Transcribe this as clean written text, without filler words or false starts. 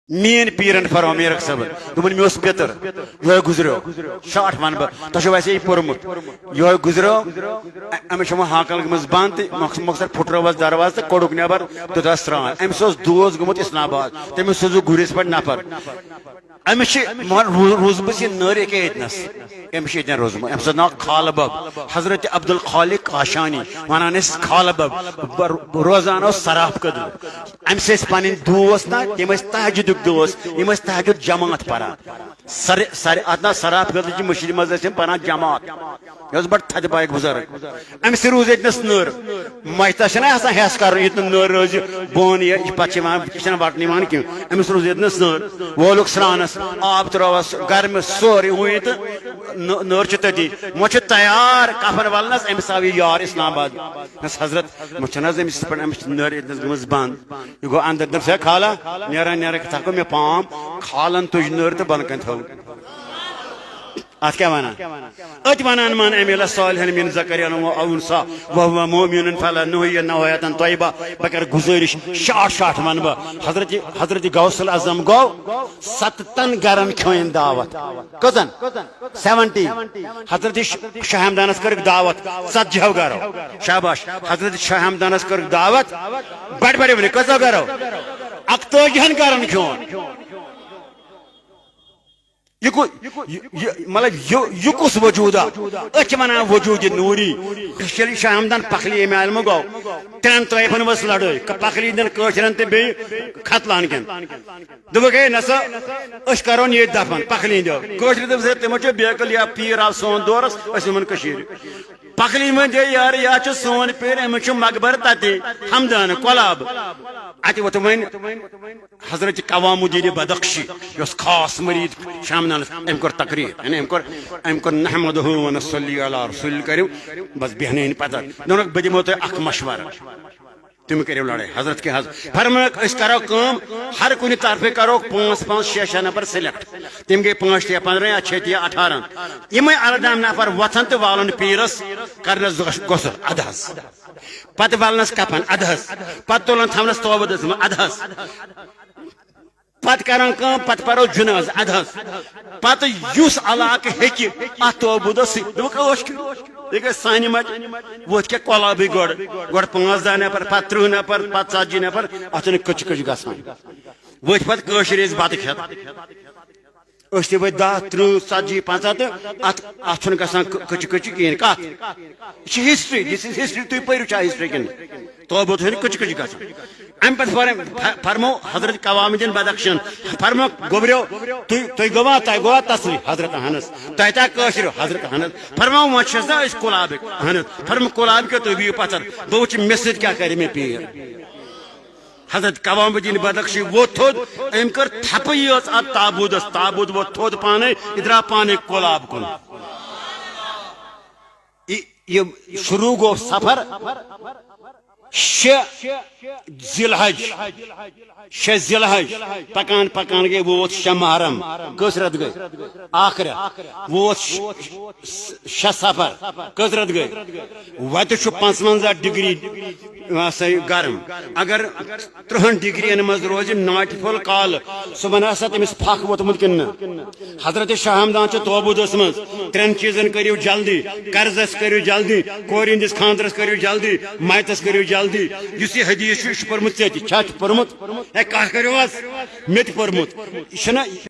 مین پیرن فرما میرک صبر دمن میوس پتر یہ گزرو 60 ون بہ تہ ویسے یہ پورمت یہ گزرو امس ہاکل گمز بند مقصد پھٹروس درواز تو کوڑک نبر تو سران امس دوس گومت اسلام آباد تمس سوزو گرس پہ نفر امس روزمس یہ نر ایک اتنس امس روزم امس نا خال بب حضرت عبد الخالق کاشانی ونان اس خال بب روزان سراف قدر امس پن دوس نا تم تہجد دوس یم تہجد جماعت پران اتنا سراف قدر مشیر مز پران جماعت یہ بڑ تھد باغ بزرگ امس روز اتنس نر مشتہ چھ حس کر نر روز بون یہ پہ وٹن کی امس روز اتنس نر وولک سرانس آب تروس گرم سوری ہوئی تو نر تتی وہ تیار کفن ولنس امس آو یار اسلام آباد حضرت مچھن امس پہ امس نر اتنس گمز بند یہ گو اندر دم سے کھالا نیرا نیرا تھکو مے پام کھالن تج نر تو بن کن تھو ات کیا ونان ات ونان من عمل صالحا من ذکر و انثى وهو مؤمن فلنحيينه طیبہ بکر گزارش شاٹ ون بہ حضرت غوث الاعظم گو 7 گرن کھین دعوت کتن 70 حضرت شاہ ہمدانس کر دعوت 40 گرو شاباش حضرت شاہ ہمدانس کر دعوت بڑ بڑ ون کتو گرو 41 گرن کھون مطلب یہ کس وجود ونان وجود نوری شاہ ہمدان پکھلی امہ علم گو 3 طائفن ورس لڑائی پکھلی دن قشرن تو بی ختلان کن دب گئی نسا اس کرون یہ دفن پکھلی دو قشر دب تمو بیکل یا پیر آو سون دورس اس من کشیر پکھلی من دے یار یا سون پیر امن مقبر تتی ہمدان کولاب ات وت ون حضرت قوام الدین بدخشی یس خاص مرید شامنانس ام کر تقریر یعنی ام کر نحمدہ و نصلی علی رسول الکریم بس بہنین پتہ دونک بدمو تو اخ مشورہ تم کرو لڑائی حضرت کے حضرت فرمایا اس کرو کام ہر کن طرف کرو 5-5-6 نفر سلیکٹ تم گئی 5 یا 15 یا 6 یا 18 یم الدام نفر وتھن تو والن پیرس کرنس غسل ادہس پتہ والنس کفن ادہس پتہ تولن تھونس توبہ دس ادہس پتہ کران کام پتہ پرو جناز ادہس پتہ یس علاقہ ہیکہ ات توبہ دس دوکوش یہ گئی سانہ مت وت کیا کولابی گوڑ 15 نفر پتہ 30 نفر پتہ 40 نفر اتن کچ کچ گسان وت پتہ کشر بتہ کھت اس تہ وت 10 30 40 50 تو ات گسان کچ کچ کہین کت یہ ہسٹری دس از ہسٹری تھی پرو چا ہسٹری کن توبہ تو کچ کچ گسان ام پتہ فرمو حضرت قوام الدین بدخشن فرمو گوبریو تھی گوا تہ گوا تصریح حضرت احنس تہ تہ کشر حضرت احنس فرمو وچھس نا اس کولابک احنس فرمو کولاب کے تو بھی پتھر بہ وچ مسجد کیا کرے میں پیر حضرت قوام الدین بدخشی وہ تھود ام کر تھپی اس تابودس تابود وہ تھود پانے ادرا پانے کولاب کن یہ شروع گو سفر 6 ذی الحج 6 ذی الحج پکان پکان گئی ووت 6 محرم کسرت گئی آخر ووت 6 سفر کسرت گئی وت 55 ڈگری گرم اگر 30 ڈگری مز روز ناٹہ پھول کال صبح ہسا تمس پھکھ ووتمت کن حضرت شاہ ہمدان توبہ دس مز 3 چیزن کریو جلدی قرضس کریو جلدی کور ہندس خاندرس کریو جلدی ماتس کریو جلدی اس یہ حدیث پورمت ٹھیک پورمت کر کرو مت پورمت یہ